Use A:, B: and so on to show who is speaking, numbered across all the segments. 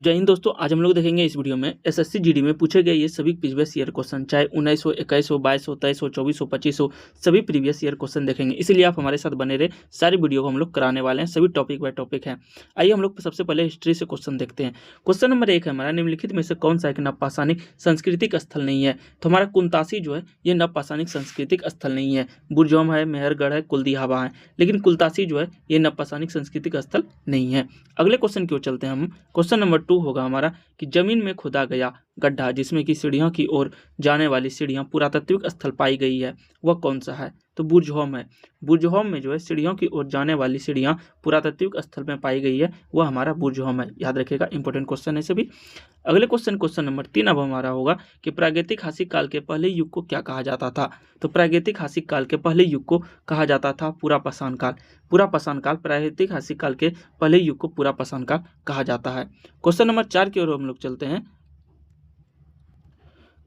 A: जय हिंद दोस्तों, आज हम लोग देखेंगे इस वीडियो में एसएससी जीडी में पूछे गए ये सभी प्रीवियस ईयर क्वेश्चन, चाहे 19 हो, 21 हो, 22 हो, 23 हो, 24 हो, 25 हो, सभी प्रीवियस ईयर क्वेश्चन देखेंगे। इसलिए आप हमारे साथ बने रहे। सारी वीडियो को हम लोग कराने वाले हैं, सभी टॉपिक बाय टॉपिक है। आइए हम लोग सबसे पहले हिस्ट्री से क्वेश्चन देखते हैं। क्वेश्चन नंबर 1 है हमारा, निम्नलिखित में से कौन सा एक नवपाषाणिक सांस्कृतिक स्थल नहीं है? तो हमारा कुंतासी जो है ये नवपाषाणिक सांस्कृतिक स्थल नहीं है। बुरजौम है, मेहरगढ़ है, कुलदीहावा है, लेकिन कुलतासी जो है ये नवपाषाणिक सांस्कृतिक स्थल नहीं है। अगले क्वेश्चन की ओर चलते हैं हम। क्वेश्चन नंबर 2 होगा हमारा कि जमीन में खोदा गया गड्ढा जिसमें कि सीढ़ियों की ओर जाने वाली सीढ़ियां पुरातात्विक स्थल पाई गई है, वह कौन सा है? तो बुरजहोम है। बुरजहोम में जो है सीढ़ियों की ओर जाने वाली सीढ़ियां पुरातात्विक स्थल में पाई गई है, वह हमारा बुरजहोम है। याद रखिएगा, इंपॉर्टेंट क्वेश्चन है सभी। अगले क्वेश्चन नंबर 3 अब हमारा होगा कि प्रागैतिक हासिक काल के पहले युग को क्या कहा जाता था? तो प्रागैतिक हासिक काल के पहले युग को कहा जाता था पूरा पाषाण काल। पूरा पाषाण काल, प्रागैतिक हासिक काल के पहले युग को पूरा पाषाण काल कहा जाता है। क्वेश्चन नंबर 4 की ओर हम लोग चलते हैं।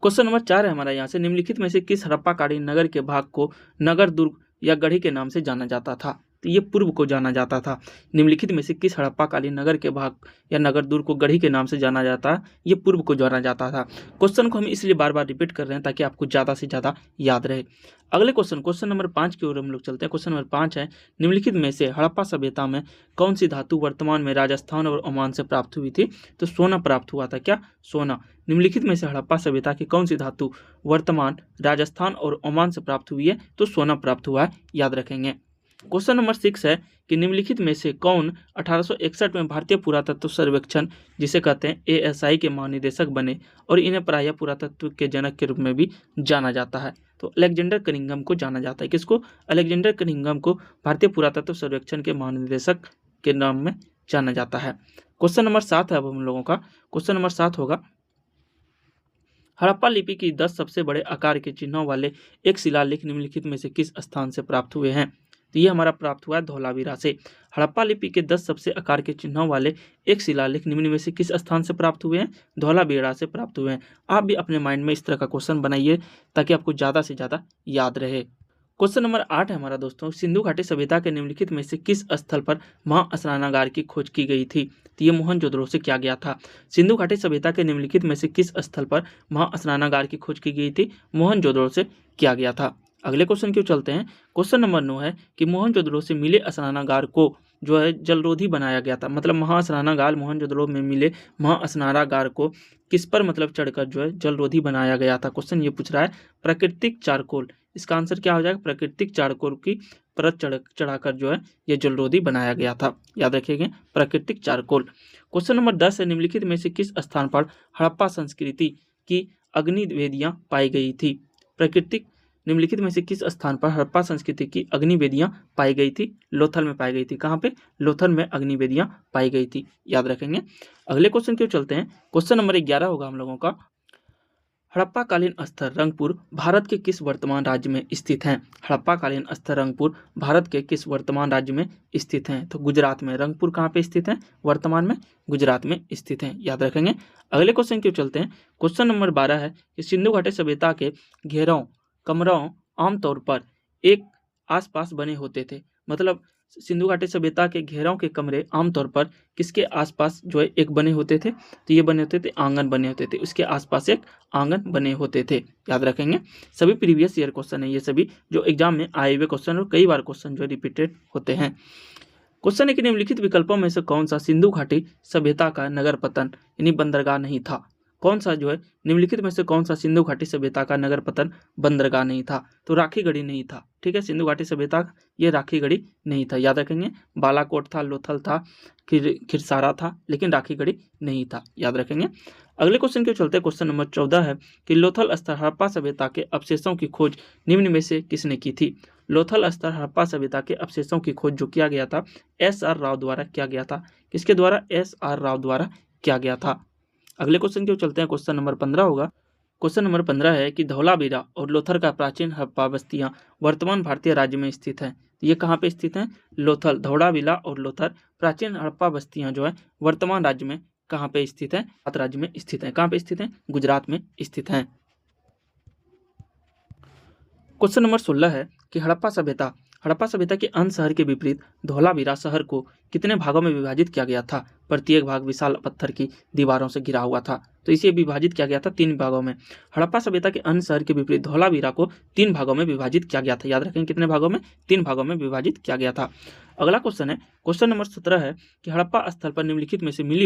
A: क्वेश्चन नंबर 4 है हमारा यहाँ से, निम्नलिखित में से किस हड़प्पाकालीन नगर के भाग को नगर दुर्ग या गढ़ी के नाम से जाना जाता था? तो ये पूर्व को जाना जाता था। निम्नलिखित में से किस हड़प्पाकालीन नगर के भाग या नगर दुर्ग को गढ़ी के नाम से जाना जाता है? ये पूर्व को जाना जाता था। क्वेश्चन को हम इसलिए बार बार रिपीट कर रहे हैं ताकि आपको ज़्यादा से ज़्यादा याद रहे। अगले क्वेश्चन नंबर 5 की ओर हम लोग चलते हैं। क्वेश्चन नंबर 5 है, निम्नलिखित में से हड़प्पा सभ्यता में कौन सी धातु वर्तमान में राजस्थान और ओमान से प्राप्त हुई थी? तो सोना प्राप्त हुआ था। क्या? सोना। निम्नलिखित में से हड़प्पा सभ्यता की कौन सी धातु वर्तमान राजस्थान और ओमान से प्राप्त हुई है? तो सोना प्राप्त हुआ है। याद रखेंगे। क्वेश्चन नंबर 6 है कि निम्नलिखित में से कौन 1861 में भारतीय पुरातत्व सर्वेक्षण जिसे कहते हैं एएसआई के महानिदेशक बने और इन्हें प्रायः पुरातत्व के जनक के रूप में भी जाना जाता है? तो अलेक्जेंडर कनिंघम को जाना जाता है। किसको? अलेक्जेंडर कनिंघम को भारतीय पुरातत्व सर्वेक्षण के महानिदेशक के नाम में जाना जाता है। क्वेश्चन नंबर 7 है अब हम लोगों का। क्वेश्चन नंबर 7 होगा, हड़प्पा लिपि की 10 सबसे बड़े आकार के चिन्हों वाले एक शिलालेख निम्नलिखित में से किस स्थान से प्राप्त हुए हैं? तो ये हमारा प्राप्त हुआ है धौलावीरा से। हड़प्पा लिपि के 10 सबसे आकार के चिन्हों वाले एक शिलालेख निम्न में से किस स्थान से प्राप्त हुए हैं? धौलावीरा से प्राप्त हुए हैं। आप भी अपने माइंड में इस तरह का क्वेश्चन बनाइए ताकि आपको ज़्यादा से ज़्यादा याद रहे। क्वेश्चन नंबर 8 है हमारा दोस्तों, सिंधु घाटी सभ्यता के निम्नलिखित में से किस स्थल पर महास्नानागार की खोज की गई थी? तो ये मोहनजोदड़ो से किया गया था। सिंधु घाटी सभ्यता के निम्नलिखित में से किस स्थल पर महास्नानागार की खोज की गई थी? मोहनजोदड़ो से किया गया था। अगले क्वेश्चन की ओर चलते हैं। क्वेश्चन नंबर 9 है कि मोहनजोदड़ो से मिले स्नानागार को जो है जलरोधी बनाया गया था। मतलब महास्नानागार मोहनजोदड़ो में मिले महास्नानागार को किस पर मतलब चढ़कर जो है जलरोधी बनाया गया था? क्वेश्चन ये पूछ रहा है प्राकृतिक चारकोल। इसका आंसर क्या हो जाएगा? प्राकृतिक चारकोल की परत चढ़ाकर जो है ये जलरोधी बनाया गया था। याद रखिएगा, प्राकृतिक चारकोल। क्वेश्चन नंबर 10 है, निम्नलिखित में से किस स्थान पर हड़प्पा संस्कृति की अग्निवेदियां पाई गई थी? प्राकृतिक निम्नलिखित में से किस स्थान पर हड़प्पा संस्कृति की अग्निवेदियां पाई गई थी? लोथल में पाई गई थी। कहाँ पे? लोथल में अग्निवेदियां पाई गई थी। याद रखेंगे। अगले क्वेश्चन की ओर चलते हैं। क्वेश्चन नंबर 11 होगा हम लोगों का, हड़प्पाकालीन स्थल रंगपुर भारत के किस वर्तमान राज्य में स्थित हैं? हड़प्पाकालीन स्थल रंगपुर भारत के किस वर्तमान राज्य में स्थित हैं? तो गुजरात में। रंगपुर कहाँ पे स्थित है? वर्तमान में गुजरात में स्थित हैं। याद रखेंगे। अगले क्वेश्चन की ओर चलते हैं। क्वेश्चन नंबर 12 है कि सिंधु घाटी सभ्यता के घेरों कमरों आमतौर पर एक आसपास बने होते थे। मतलब सिंधु घाटी सभ्यता के घेरों के कमरे आमतौर पर किसके आसपास जो है एक बने होते थे? तो ये बने होते थे आंगन बने होते थे, उसके आसपास एक आंगन बने होते थे। याद रखेंगे। सभी प्रीवियस ईयर क्वेश्चन है ये सभी, जो एग्जाम में आए हुए क्वेश्चन और कई बार क्वेश्चन जो रिपीटेड होते हैं। क्वेश्चन है कि निम्नलिखित विकल्पों में से कौन सा सिंधु घाटी सभ्यता का नगर पतन यानी बंदरगाह नहीं था? कौन सा जो है निम्नलिखित में से कौन सा सिंधु घाटी सभ्यता का नगर पतन बंदरगाह नहीं था? तो राखीगढ़ी नहीं था। ठीक है, सिंधु घाटी सभ्यता ये राखीगढ़ी नहीं था। याद रखेंगे। बालाकोट था, लोथल था, खिरसारा था, लेकिन राखीगढ़ी नहीं था। याद रखेंगे। अगले क्वेश्चन के चलते क्वेश्चन नंबर 14 है कि लोथल स्तर हड़प्पा सभ्यता के अवशेषों की खोज निम्न में से किसने की थी? लोथल स्तर हड़प्पा सभ्यता के अवशेषों की खोज जो किया गया था SR राव द्वारा किया गया था। किसके द्वारा? SR राव द्वारा किया गया था। अगले क्वेश्चन की ओर चलते हैं। क्वेश्चन नंबर 15 होगा। क्वेश्चन नंबर 15 है कि धौलावीरा और लोथल का प्राचीन हड़प्पा बस्तियां वर्तमान भारतीय राज्य में स्थित हैं। ये कहाँ पे स्थित हैं? लोथल, धौलावीरा और लोथल प्राचीन हड़प्पा बस्तियां जो है वर्तमान राज्य में कहाँ पे स्थित हैं? गुजरात राज्य में स्थित हैं। कहाँ पे स्थित हैं? गुजरात में स्थित हैं। क्वेश्चन नंबर 16 है कि हड़प्पा सभ्यता हड़प्पा सभ्यता के अन्य शहर के विपरीत धौलावीरा शहर को कितने भागों में विभाजित किया गया था? प्रत्येक भाग विशाल पत्थर की दीवारों से घिरा हुआ था, तो इसे विभाजित किया गया था 3 भागों में। हड़प्पा सभ्यता के अन्य शहर के विपरीत धौलावीरा को 3 भागों में विभाजित किया गया था। याद रखें कितने भागों में? 3 भागों में विभाजित किया गया था। अगला क्वेश्चन है, क्वेश्चन नंबर 17 है कि हड़प्पा स्थल पर निम्नलिखित में से मिली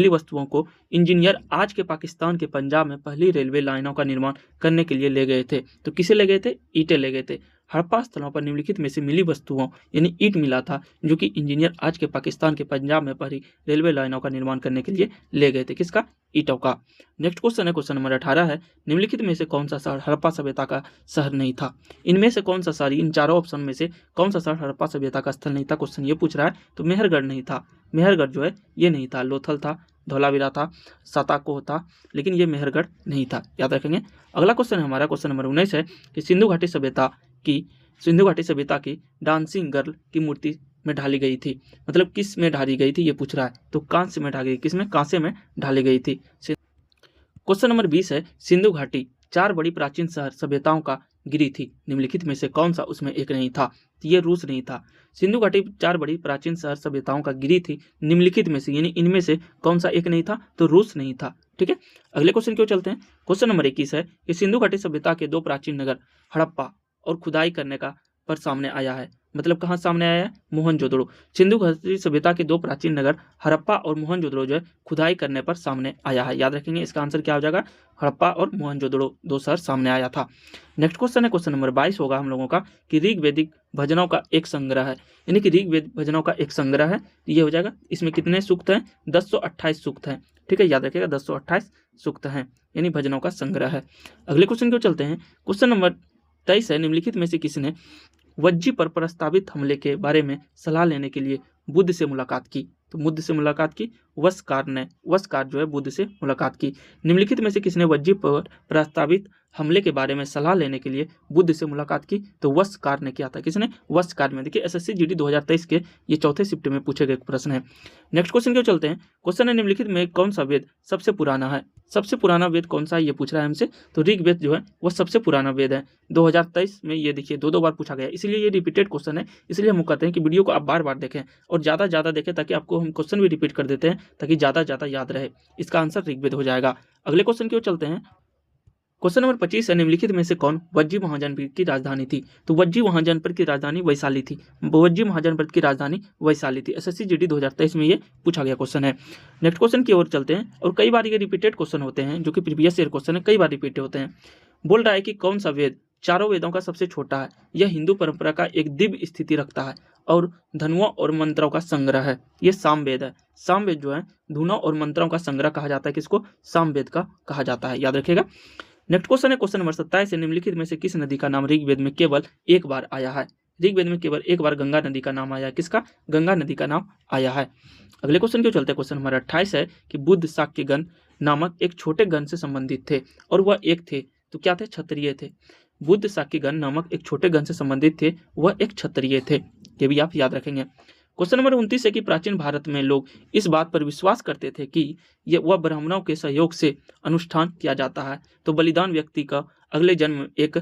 A: वस्तुओं को इंजीनियर आज के पाकिस्तान के पंजाब में पहली रेलवे लाइनों का निर्माण करने के लिए ले गए थे। तो किसे ले गए थे? ईंटें ले गए थे। हड़प्पा स्थलों पर निम्नलिखित में से मिली वस्तुओं यानी ईंट मिला था जो कि इंजीनियर आज के पाकिस्तान के पंजाब में पहली रेलवे लाइनों का निर्माण करने के लिए ले गए थे। किसका? ईंटों का। नेक्स्ट क्वेश्चन है, क्वेश्चन नंबर 18 है, निम्नलिखित में से कौन सा शहर हड़प्पा सभ्यता का शहर नहीं था? इनमें से कौन सा शहर, इन चारों ऑप्शन में से कौन सा शहर हड़प्पा सभ्यता का स्थल नहीं था? क्वेश्चन ये पूछ रहा है। तो मेहरगढ़ नहीं था। मेहरगढ़ जो है ये नहीं था। लोथल था, धौलावीरा था, साताकोह था, लेकिन ये मेहरगढ़ नहीं था। याद रखेंगे। अगला क्वेश्चन है हमारा, क्वेश्चन नंबर 19 है कि सिंधु घाटी सभ्यता की डांसिंग गर्ल की मूर्ति में ढाली गई थी, मतलब किस में ढाली गई थी ये पूछ रहा है। तो कांस्य में ढाली गई। किस में? कांसे में ढाली गई थी। क्वेश्चन नंबर 20 है, सिंधु घाटी 4 बड़ी प्राचीन शहर सभ्यताओं का गिरी थी, निम्नलिखित में से कौन सा उसमें एक नहीं था? तो ये रूस नहीं था। सिंधु घाटी 4 बड़ी प्राचीन शहर सभ्यताओं का गिरी थी, निम्नलिखित में से यानी इनमें से कौन सा एक नहीं था? तो रूस नहीं था। ठीक है, अगले क्वेश्चन क्यों चलते हैं। क्वेश्चन नंबर 21 है कि सिंधु घाटी सभ्यता के 2 प्राचीन नगर हड़प्पा और खुदाई करने का पर सामने आया है, मतलब कहाँ सामने आया है? मोहनजोदड़ो। सिंधु घाटी सभ्यता के 2 प्राचीन नगर हड़प्पा और मोहनजोदड़ो जो है खुदाई करने पर सामने आया है। याद रखेंगे, इसका आंसर क्या हो जाएगा? हड़प्पा और मोहनजोदड़ो 2 शहर सामने आया था। नेक्स्ट क्वेश्चन है, क्वेश्चन नंबर 22 होगा हम लोगों का कि ऋग्वेदिक भजनों का एक संग्रह है, यानी कि ऋग्वेद भजनों का एक संग्रह है। ये हो जाएगा, इसमें कितने सूक्त हैं? 1028 सूक्त हैं। ठीक है, याद रखिएगा 1028 सूक्त हैं, यानी भजनों का संग्रह है। अगले क्वेश्चन क्यों चलते हैं। क्वेश्चन नंबर 23 है, निम्नलिखित में से किसने वज्जी पर प्रस्तावित हमले के बारे में सलाह लेने के लिए बुद्ध से मुलाकात की? तो बुद्ध से मुलाकात की वस्कार जो है बुद्ध से मुलाकात की। निम्नलिखित में से किसने वज्जी पर प्रस्तावित हमले के बारे में सलाह लेने के लिए बुद्ध से मुलाकात की? तो वस्कार ने किया था। किसने? वस्कार में। देखिए एसएससी जीडी 2023 के ये चौथे शिफ्ट में पूछे गए प्रश्न है। नेक्स्ट क्वेश्चन क्यों चलते हैं। क्वेश्चन है, निम्नलिखित में कौन सा वेद सबसे पुराना है? सबसे पुराना वेद कौन सा है ये पूछ रहा है हमसे। तो ऋग्वेद जो है वो सबसे पुराना वेद है। 2023 में ये देखिए 2 बार पूछा गया, इसलिए ये रिपीटेड क्वेश्चन है। इसलिए हम कहते हैं कि वीडियो को आप बार बार देखें और ज़्यादा देखें, ताकि आपको हम क्वेश्चन भी रिपीट कर देते हैं, ताकि ज़्यादा याद रहे। इसका आंसर ऋग्वेद हो जाएगा। अगले क्वेश्चन क्यों चलते हैं। क्वेश्चन नंबर 25 है, निम्नलिखित में से कौन वज्जी महाजनपद की राजधानी थी? तो वज्जी महाजनपद की राजधानी वैशाली थी। वज्जी महाजनपद की राजधानी वैशाली थी। एसएससी जीडी 2023 में ये पूछा गया क्वेश्चन है। नेक्स्ट क्वेश्चन की ओर चलते हैं, और कई बार ये रिपीटेड क्वेश्चन होते हैं, जो कि प्रीवियस ईयर क्वेश्चन है, कई बार रिपीट होते हैं। बोल रहा है कि कौन सा वेद चारों वेदों का सबसे छोटा है? यह हिंदू परंपरा का एक दिव्य स्थिति रखता है और धनुओं और मंत्रों का संग्रह है। ये सामवेद है। सामवेद जो है धुनों और मंत्रों का संग्रह कहा जाता है। किसको? सामवेद का कहा जाता है। याद रखिएगा। नेक्स्ट क्वेश्चन है, क्वेश्चन नंबर 27 है, निम्नलिखित में से किस नदी का नाम ऋग्वेद में केवल एक बार आया है? ऋग्वेद में केवल एक बार गंगा नदी का नाम आया है। किसका? गंगा नदी का नाम आया है। अगले क्वेश्चन क्यों चलते हैं। क्वेश्चन नंबर 28 है कि बुद्ध शाक्यगण नामक एक छोटे गण से संबंधित थे, और वह एक थे, तो क्या थे? क्षत्रिय थे। बुद्ध शाक्यगण नामक एक छोटे गण से संबंधित थे, वह एक क्षत्रिय थे। ये भी आप याद रखेंगे। क्वेश्चन नंबर 29 है कि प्राचीन भारत में लोग इस बात पर विश्वास करते थे कि वह ब्राह्मणों के सहयोग से अनुष्ठान किया जाता है, तो बलिदान व्यक्ति का अगले जन्म एक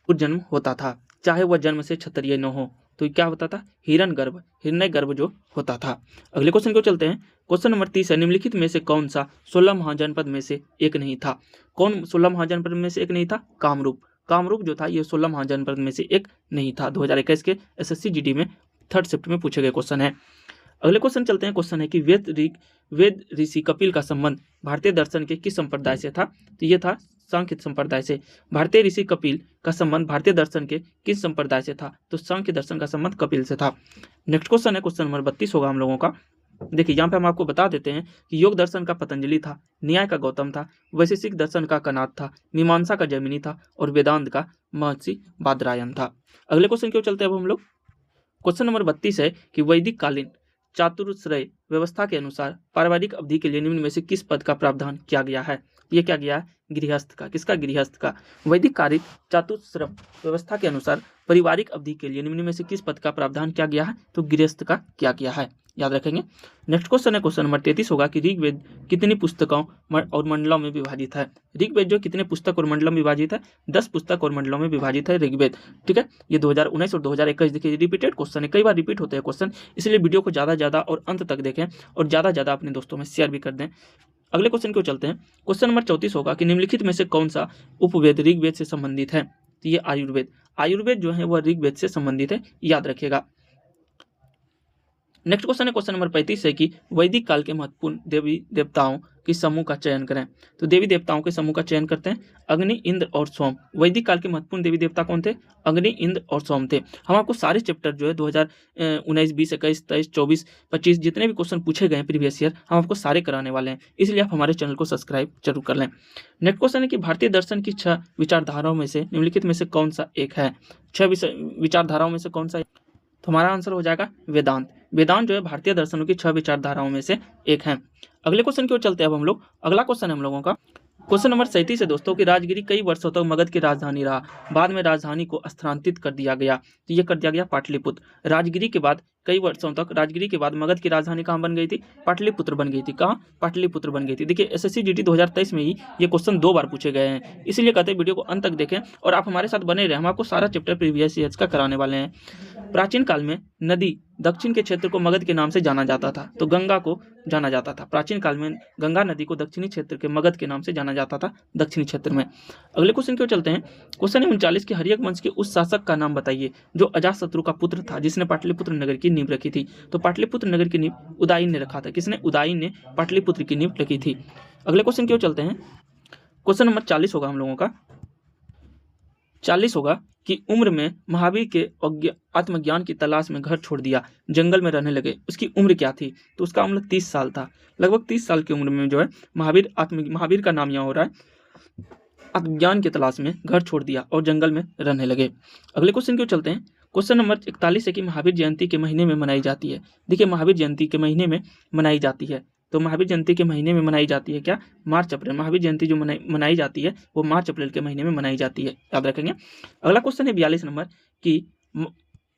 A: जन्म होता था, चाहे वह जन्म से क्षत्रिय न हो। तो क्या होता था? हिरण्य गर्भ जो होता था। अगले क्वेश्चन को चलते हैं। क्वेश्चन नंबर 30 है, निम्नलिखित में से कौन सा 16 महाजनपद में से एक नहीं था? कौन 16 महाजनपद में से एक नहीं था? कामरूप जो था ये 16 महाजनपद में से एक नहीं था। 2021 के एसएससी जीडी में 3rd शिफ्ट में पूछे गए क्वेश्चन है। अगले क्वेश्चन चलते हैं। क्वेश्चन है कि वेद ऋषि कपिल का संबंध भारतीय दर्शन के किस संप्रदाय से था? तो ये था सांख्य संप्रदाय से। भारतीय ऋषि कपिल का संबंध भारतीय दर्शन के किस संप्रदाय से था? तो सांख्य दर्शन का संबंध कपिल से था। नेक्स्ट क्वेश्चन है, क्वेश्चन नंबर 32 होगा हम लोगों का। देखिए यहाँ पे हम आपको बता देते हैं कि योग दर्शन का पतंजलि था, न्याय का गौतम था, वैशेषिक दर्शन का कनाद था, मीमांसा का जैमिनी था, और वेदांत का महर्षि बादरायण था। अगले क्वेश्चन क्यों चलते हैं अब हम लोग। क्वेश्चन नंबर 32 है कि वैदिक कालीन चातुर्श्रय व्यवस्था के अनुसार पारिवारिक अवधि के लिए निम्न में से किस पद का प्रावधान किया गया है? ये क्या गया है? गृहस्थ का। किसका? गृहस्थ का। वैदिक कार्य चतुश्रम व्यवस्था के अनुसार पारिवारिक अवधि के लिए निम्न में से किस पद का प्रावधान किया गया है? तो गृहस्थ का किया गया है, याद रखेंगे। नेक्स्ट क्वेश्चन है क्वेश्चन नंबर 33 होगा कि ऋग्वेद कितनी पुस्तकों और मंडलों में विभाजित है? ऋग्वेद जो कितने पुस्तक और मंडलों में विभाजित है? 10 पुस्तक और मंडलों में विभाजित है ऋग्वेद। ठीक है, ये 2019 और 2021 देखिए रिपीटेड क्वेश्चन है, कई बार रिपीट होते हैं क्वेश्चन, इसलिए वीडियो को ज़्यादा और अंत तक देखें और ज़्यादा अपने दोस्तों में शेयर भी कर दें। अगले क्वेश्चन को चलते हैं। क्वेश्चन नंबर 34 होगा कि निम्नलिखित में से कौन सा उपवेद ऋग्वेद से संबंधित है? तो ये आयुर्वेद जो है वह ऋग्वेद से संबंधित है, याद रखिएगा। नेक्स्ट क्वेश्चन है क्वेश्चन नंबर 35 है कि वैदिक काल के महत्वपूर्ण देवी देवताओं के समूह का चयन करें। तो देवी देवताओं के समूह का चयन करते हैं अग्नि, इंद्र और सोम। वैदिक काल के महत्वपूर्ण देवी देवता कौन थे? अग्नि, इंद्र और सोम थे। हम आपको सारे चैप्टर जो है 2019, 20, 21, 23, 24, 25 जितने भी क्वेश्चन पूछे गए प्रीवियस ईयर हम आपको सारे कराने वाले हैं, इसलिए आप हमारे चैनल को सब्सक्राइब जरूर कर लें। नेक्स्ट क्वेश्चन है कि भारतीय दर्शन की 6 विचारधाराओं में से निम्नलिखित में से कौन सा एक है? 6 विचारधाराओं में से कौन सा? तो हमारा आंसर हो जाएगा वेदांत। वेदांत जो है भारतीय दर्शनों की 6 विचारधाराओं में से एक है। अगले क्वेश्चन की ओर चलते हैं अब हम लोग। अगला क्वेश्चन है हम लोगों का क्वेश्चन नंबर 37 है दोस्तों कि राजगिरी कई वर्षों तक मगध की राजधानी रहा, बाद में राजधानी को स्थानांतरित कर दिया गया। तो ये कर दिया गया पाटलिपुत्र। राजगिरी के बाद कई वर्षों तक, राजगिरी के बाद मगध की राजधानी कहाँ बन गई थी? पाटलिपुत्र बन गई थी। कहाँ? पाटलिपुत्र बन गई थी। देखिए एसएससी जीडी 2023 में ही ये क्वेश्चन 2 बार पूछे गए हैं, इसलिए कहते हैं वीडियो को अंत तक देखें और आप हमारे साथ बने रहें, हम आपको सारा चैप्टर प्रीवियस ईयर्स का कराने वाले हैं। प्राचीन काल में नदी दक्षिण के क्षेत्र को मगध के नाम से जाना जाता था, तो गंगा को जाना जाता था। प्राचीन काल में गंगा नदी को दक्षिणी क्षेत्र के मगध के नाम से जाना जाता था, दक्षिणी क्षेत्र में। अगले क्वेश्चन की ओर चलते हैं। क्वेश्चन है 39 कि हर्यक वंश के उस शासक का नाम बताइए जो अजातशत्रु का पुत्र था, जिसने पाटलिपुत्र नगर की नींव रखी थी। तो पाटलिपुत्र नगर की नींव उदयन ने रखा था। किसने? उदयन ने पाटलिपुत्र की नींव रखी थी। अगले क्वेश्चन की ओर चलते हैं। क्वेश्चन नंबर 40 होगा हम लोगों का। 40 होगा कि उम्र में महावीर के आत्मज्ञान की तलाश में घर छोड़ दिया, जंगल में रहने लगे, उसकी उम्र क्या थी? तो उसका उम्र 30 साल था। लगभग 30 साल की उम्र में जो है महावीर का नाम यहाँ हो रहा है, आत्मज्ञान की तलाश में घर छोड़ दिया और जंगल में रहने लगे। अगले क्वेश्चन की ओर चलते हैं। क्वेश्चन नंबर 41 है कि महावीर जयंती के महीने में मनाई जाती है। देखिए महावीर जयंती के महीने में मनाई जाती है, तो महावीर जयंती के महीने में मनाई जाती है क्या? मार्च अप्रैल। महावीर जयंती जो मनाई जाती है वो मार्च अप्रैल के महीने में मनाई जाती है, याद रखेंगे। अगला क्वेश्चन है 42 नंबर कि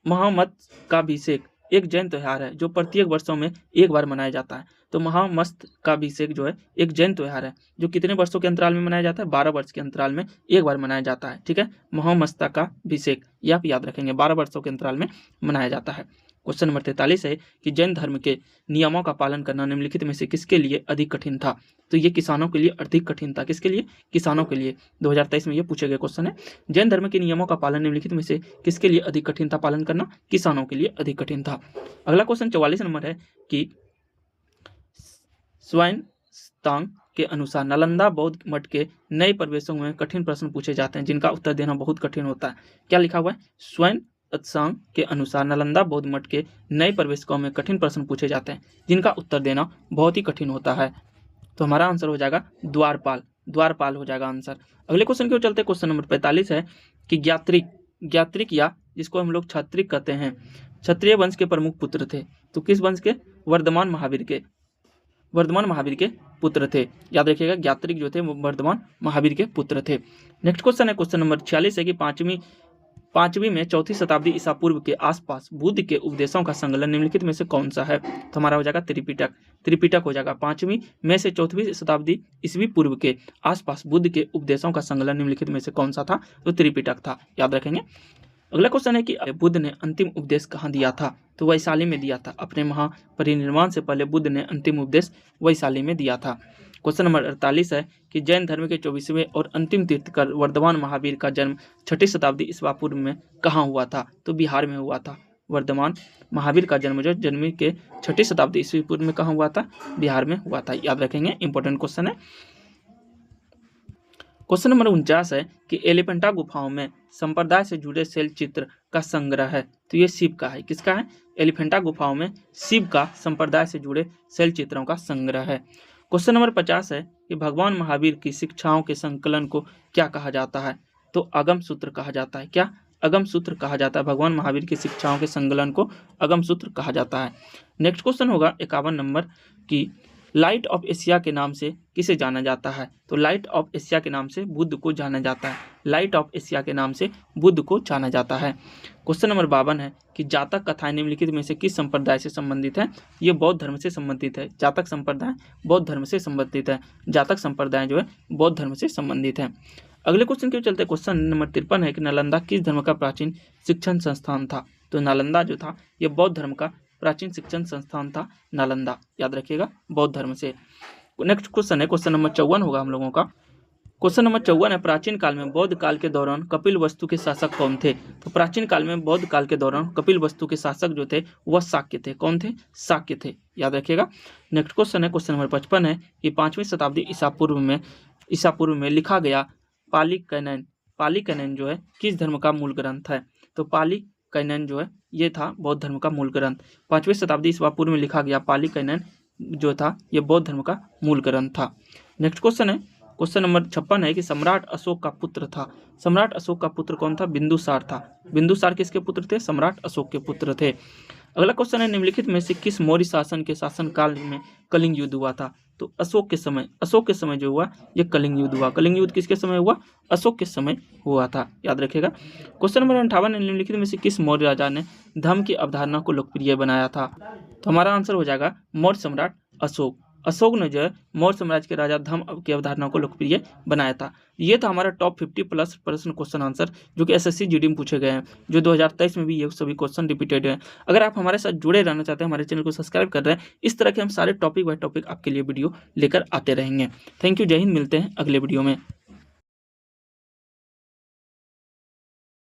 A: महामस्तकाभिषेक एक जैन त्योहार है जो प्रत्येक वर्षों में एक बार मनाया जाता है। तो महामस्तकाभिषेक जो है एक जैन त्योहार है जो कितने वर्षों के अंतराल में मनाया जाता है? 12 वर्ष के अंतराल में एक बार मनाया जाता है। ठीक है, महामस्तकाभिषेक ये आप याद रखेंगे, 12 वर्षों के अंतराल में मनाया जाता है। क्वेश्चन नंबर 43 है कि जैन धर्म के नियमों का पालन करना निम्नलिखित में से किसके लिए अधिक कठिन था? तो ये किसानों के लिए अधिक कठिन था। किसके लिए? किसानों के लिए। 2023 में ये पूछे गए क्वेश्चन है। जैन धर्म के नियमों का पालन निम्नलिखित में से किसके लिए अधिक कठिन था पालन करना? किसानों के लिए अधिक कठिन था। अगला क्वेश्चन 44 नंबर है कि स्वाइन के अनुसार नालंदा बौद्ध मठ के नए प्रवेशों में कठिन प्रश्न पूछे जाते हैं जिनका उत्तर देना बहुत कठिन होता है। क्या लिखा हुआ है? स्वाइन के अनुसार नालंदा बौद्ध मठ के नए प्रवेशकों में कठिन प्रश्न पूछे जाते हैं जिनका उत्तर देना बहुत ही कठिन होता है। तो हमारा आंसर हो जाएगा द्वारपाल हो जाएगा आंसर। अगले क्वेश्चन की ओर चलते हैं। क्वेश्चन नंबर 45 है कि ज्ञात्रिक या जिसको हम लोग क्षत्रिक कहते हैं, क्षत्रिय वंश के प्रमुख पुत्र थे। तो किस वंश के? वर्धमान महावीर के पुत्र थे, याद रखिएगा। ज्ञात्रिक जो थे वो वर्धमान महावीर के पुत्र थे। नेक्स्ट क्वेश्चन है क्वेश्चन नंबर 46 है कि पांचवी में 4वीं शताब्दी ईसा पूर्व के आसपास बुद्ध के उपदेशों का संकलन निम्नलिखित में से कौन सा है? तो हमारा हो जाएगा त्रिपिटक हो जाएगा। 5वीं में से 4वीं शताब्दी ईसवी पूर्व के आसपास बुद्ध के उपदेशों का संकलन निम्नलिखित में से कौन सा था? तो त्रिपिटक था, याद रखेंगे। अगला क्वेश्चन है कि बुद्ध ने अंतिम उपदेश कहाँ दिया था? तो वैशाली में दिया था। अपने महापरिनिर्वाण से पहले बुद्ध ने अंतिम उपदेश वैशाली में दिया था। क्वेश्चन नंबर 48 है कि जैन धर्म के 24वें और अंतिम तीर्थंकर वर्धमान महावीर का जन्म 6ठी शताब्दी ईसा पूर्व में कहाँ हुआ था? तो बिहार में हुआ था। वर्धमान महावीर का जन्म जो जन्म के 6ठी शताब्दी ईसा पूर्व में कहाँ हुआ था? बिहार में हुआ था, याद रखेंगे, इंपॉर्टेंट क्वेश्चन है। क्वेश्चन नंबर 49 है कि एलिफेंटा गुफाओं में संप्रदाय से जुड़े शैल चित्र का संग्रह है। तो ये शिव का है। किसका है? एलिफेंटा गुफाओं में शिव का संप्रदाय से जुड़े शैल चित्रों का संग्रह है। क्वेश्चन नंबर 50 है कि भगवान महावीर की शिक्षाओं के संकलन को क्या कहा जाता है? तो आगम सूत्र कहा जाता है। क्या? अगम सूत्र कहा जाता है। भगवान महावीर की शिक्षाओं के संकलन को अगम सूत्र कहा जाता है। नेक्स्ट क्वेश्चन होगा 51 नंबर की लाइट ऑफ एशिया के नाम से किसे जाना जाता है? तो लाइट ऑफ एशिया के नाम से बुद्ध को जाना जाता है। लाइट ऑफ एशिया के नाम से बुद्ध को जाना जाता है। क्वेश्चन नंबर 52 है कि जातक कथाएं निम्नलिखित में से किस संप्रदाय से संबंधित है? ये बौद्ध धर्म से संबंधित है। जातक संप्रदाय बौद्ध धर्म से संबंधित है। जातक संप्रदाय जो है बौद्ध धर्म से संबंधित है। अगले क्वेश्चन के चलते क्वेश्चन नंबर 53 है कि नालंदा किस धर्म का प्राचीन शिक्षण संस्थान था? तो नालंदा जो था ये बौद्ध धर्म का प्राचीन शिक्षण संस्थान था। नालंदा याद रखिएगा बौद्ध धर्म से। नेक्स्ट क्वेश्चन है क्वेश्चन नंबर 54 होगा हम लोगों का। क्वेश्चन नंबर 54 है प्राचीन काल में बौद्ध काल के दौरान कपिल वस्तु के शासक कौन थे? तो प्राचीन काल में बौद्ध काल के दौरान कपिल वस्तु के शासक जो थे वह शाक्य थे। कौन थे? शाक्य थे, याद रखिएगा। नेक्स्ट क्वेश्चन है क्वेश्चन नंबर 55 है कि 5वीं शताब्दी ईसा पूर्व में लिखा गया पाली कैनन जो है किस धर्म का मूल ग्रंथ है? तो पाली कैनन जो है ये था बौद्ध धर्म का मूल ग्रंथ। 5वीं शताब्दी ईसा पूर्व में लिखा गया पाली कैनन जो था ये बौद्ध धर्म का मूल ग्रंथ था। नेक्स्ट क्वेश्चन है क्वेश्चन नंबर 56 है कि सम्राट अशोक का पुत्र था। सम्राट अशोक का पुत्र कौन था? बिंदुसार था। बिंदुसार किसके पुत्र थे? सम्राट अशोक के पुत्र थे। अगला क्वेश्चन है निम्नलिखित में से किस मौर्य शासन के शासनकाल में कलिंग युद्ध हुआ था? तो अशोक के समय जो हुआ ये कलिंग युद्ध हुआ। कलिंग युद्ध किसके समय हुआ? अशोक के समय हुआ था, याद रखिएगा। क्वेश्चन नंबर 58 निम्नलिखित में से किस मौर्य राजा ने धर्म की अवधारणा को लोकप्रिय बनाया था? तो हमारा आंसर हो जाएगा मौर्य सम्राट अशोक। अशोक ने जो है मौर्य साम्राज्य के राजा धर्म की अवधारणा को लोकप्रिय बनाया था। ये था हमारा टॉप 50 प्लस प्रश्न क्वेश्चन आंसर जो कि एसएससी जीडी में पूछे गए हैं, जो 2023 में भी ये सभी क्वेश्चन रिपीटेड हैं। अगर आप हमारे साथ जुड़े रहना चाहते हैं, हमारे चैनल को सब्सक्राइब कर रहे हैं, इस तरह के हम सारे टॉपिक बाय टॉपिक आपके लिए वीडियो लेकर आते रहेंगे। थैंक यू, जय हिंद, मिलते हैं अगले वीडियो में।